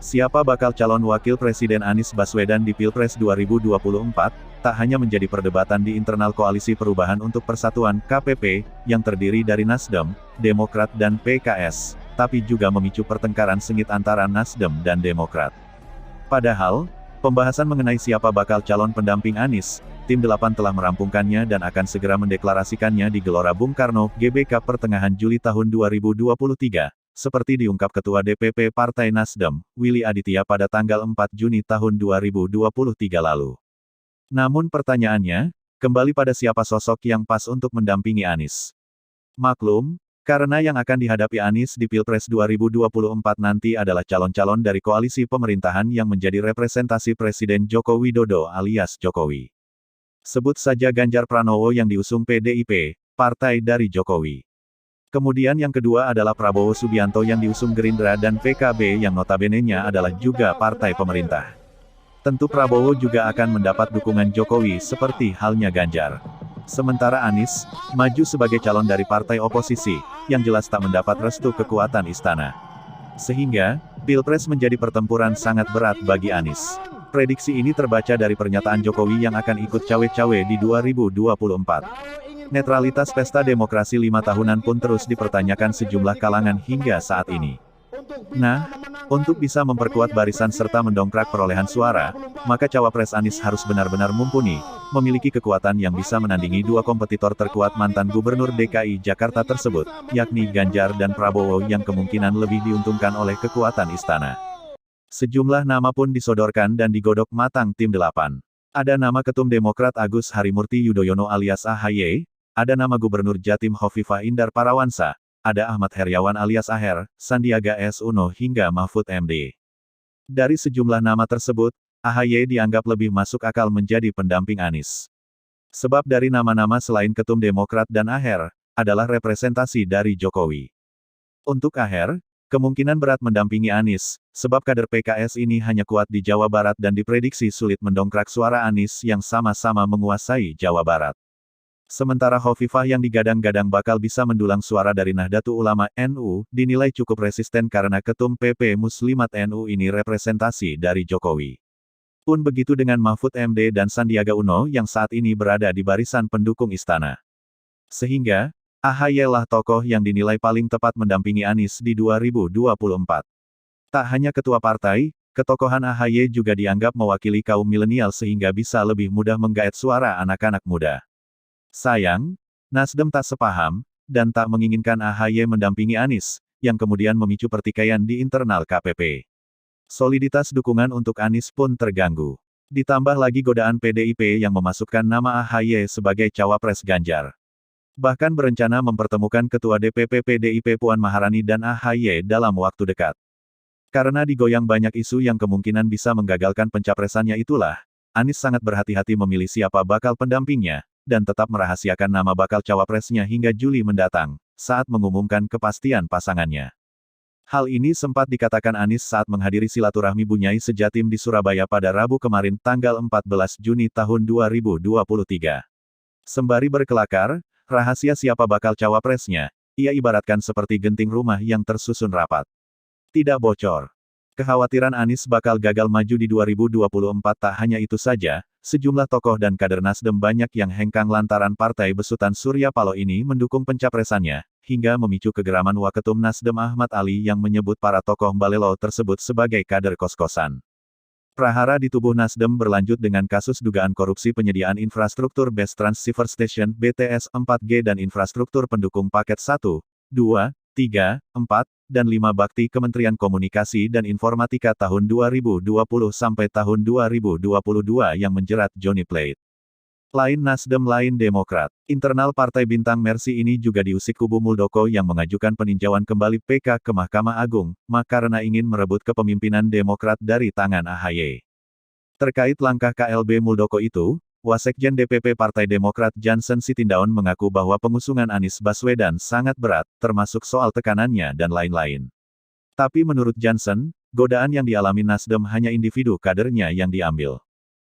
Siapa bakal calon wakil presiden Anies Baswedan di Pilpres 2024, tak hanya menjadi perdebatan di internal Koalisi Perubahan untuk Persatuan (KPP), yang terdiri dari Nasdem, Demokrat dan PKS, tapi juga memicu pertengkaran sengit antara Nasdem dan Demokrat. Padahal, pembahasan mengenai siapa bakal calon pendamping Anies, Tim 8 telah merampungkannya dan akan segera mendeklarasikannya di Gelora Bung Karno, GBK pertengahan Juli tahun 2023. Seperti diungkap Ketua DPP Partai Nasdem, Willy Aditya pada tanggal 4 Juni tahun 2023 lalu. Namun pertanyaannya, kembali pada siapa sosok yang pas untuk mendampingi Anies. Maklum, karena yang akan dihadapi Anies di Pilpres 2024 nanti adalah calon-calon dari koalisi pemerintahan yang menjadi representasi Presiden Joko Widodo alias Jokowi. Sebut saja Ganjar Pranowo yang diusung PDIP, partai dari Jokowi. Kemudian yang kedua adalah Prabowo Subianto yang diusung Gerindra dan PKB yang notabene-nya adalah juga partai pemerintah. Tentu Prabowo juga akan mendapat dukungan Jokowi seperti halnya Ganjar. Sementara Anies, maju sebagai calon dari partai oposisi, yang jelas tak mendapat restu kekuatan istana. Sehingga, Pilpres menjadi pertempuran sangat berat bagi Anies. Prediksi ini terbaca dari pernyataan Jokowi yang akan ikut cawe-cawe di 2024. Netralitas pesta demokrasi 5 tahunan pun terus dipertanyakan sejumlah kalangan hingga saat ini. Nah, untuk bisa memperkuat barisan serta mendongkrak perolehan suara, maka cawapres Anies harus benar-benar mumpuni, memiliki kekuatan yang bisa menandingi dua kompetitor terkuat mantan Gubernur DKI Jakarta tersebut, yakni Ganjar dan Prabowo yang kemungkinan lebih diuntungkan oleh kekuatan istana. Sejumlah nama pun disodorkan dan digodok matang Tim 8. Ada nama Ketum Demokrat Agus Harimurti Yudhoyono alias AHY, ada nama Gubernur Jatim Hovifah Indar Parawansa, ada Ahmad Heriawan alias Aher, Sandiaga Uno hingga Mahfud MD. Dari sejumlah nama tersebut, AHY dianggap lebih masuk akal menjadi pendamping Anies. Sebab dari nama-nama selain Ketum Demokrat dan Aher, adalah representasi dari Jokowi. Untuk Aher, kemungkinan berat mendampingi Anies, sebab kader PKS ini hanya kuat di Jawa Barat dan diprediksi sulit mendongkrak suara Anies yang sama-sama menguasai Jawa Barat. Sementara Hovifah yang digadang-gadang bakal bisa mendulang suara dari Nahdlatul Ulama (NU), dinilai cukup resisten karena Ketum PP Muslimat NU ini representasi dari Jokowi. Pun begitu dengan Mahfud MD dan Sandiaga Uno yang saat ini berada di barisan pendukung istana. Sehingga, AHY lah tokoh yang dinilai paling tepat mendampingi Anies di 2024. Tak hanya ketua partai, ketokohan AHY juga dianggap mewakili kaum milenial sehingga bisa lebih mudah menggait suara anak-anak muda. Sayang, Nasdem tak sepaham, dan tak menginginkan AHY mendampingi Anies, yang kemudian memicu pertikaian di internal KPP. Soliditas dukungan untuk Anies pun terganggu. Ditambah lagi godaan PDIP yang memasukkan nama AHY sebagai cawapres Ganjar. Bahkan berencana mempertemukan Ketua DPP PDIP Puan Maharani dan AHY dalam waktu dekat. Karena digoyang banyak isu yang kemungkinan bisa menggagalkan pencapresannya itulah, Anies sangat berhati-hati memilih siapa bakal pendampingnya, dan tetap merahasiakan nama bakal cawapresnya hingga Juli mendatang, saat mengumumkan kepastian pasangannya. Hal ini sempat dikatakan Anies saat menghadiri silaturahmi Bunyai Sejatim di Surabaya pada Rabu kemarin tanggal 14 Juni tahun 2023. Sembari berkelakar, rahasia siapa bakal cawapresnya, ia ibaratkan seperti genting rumah yang tersusun rapat. Tidak bocor. Kekhawatiran Anies bakal gagal maju di 2024 tak hanya itu saja, sejumlah tokoh dan kader Nasdem banyak yang hengkang lantaran partai besutan Surya Paloh ini mendukung pencapresannya, hingga memicu kegeraman Waketum Nasdem Ahmad Ali yang menyebut para tokoh Balelo tersebut sebagai kader kos-kosan. Prahara di tubuh Nasdem berlanjut dengan kasus dugaan korupsi penyediaan infrastruktur Base Transceiver Station (BTS) 4G dan infrastruktur pendukung paket 1, 2, 3, 4, dan 5 bakti Kementerian Komunikasi dan Informatika tahun 2020 sampai tahun 2022 yang menjerat Johnny Plate. Lain Nasdem lain Demokrat. Internal Partai Bintang Mersi ini juga diusik kubu Muldoko yang mengajukan peninjauan kembali PK ke Mahkamah Agung, karena ingin merebut kepemimpinan Demokrat dari tangan AHY. Terkait langkah KLB Muldoko itu, Wasekjen DPP Partai Demokrat Johnson Sitindaun mengaku bahwa pengusungan Anies Baswedan sangat berat, termasuk soal tekanannya dan lain-lain. Tapi menurut Johnson, godaan yang dialami Nasdem hanya individu kadernya yang diambil.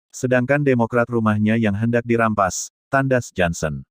Sedangkan Demokrat rumahnya yang hendak dirampas, tandas Johnson.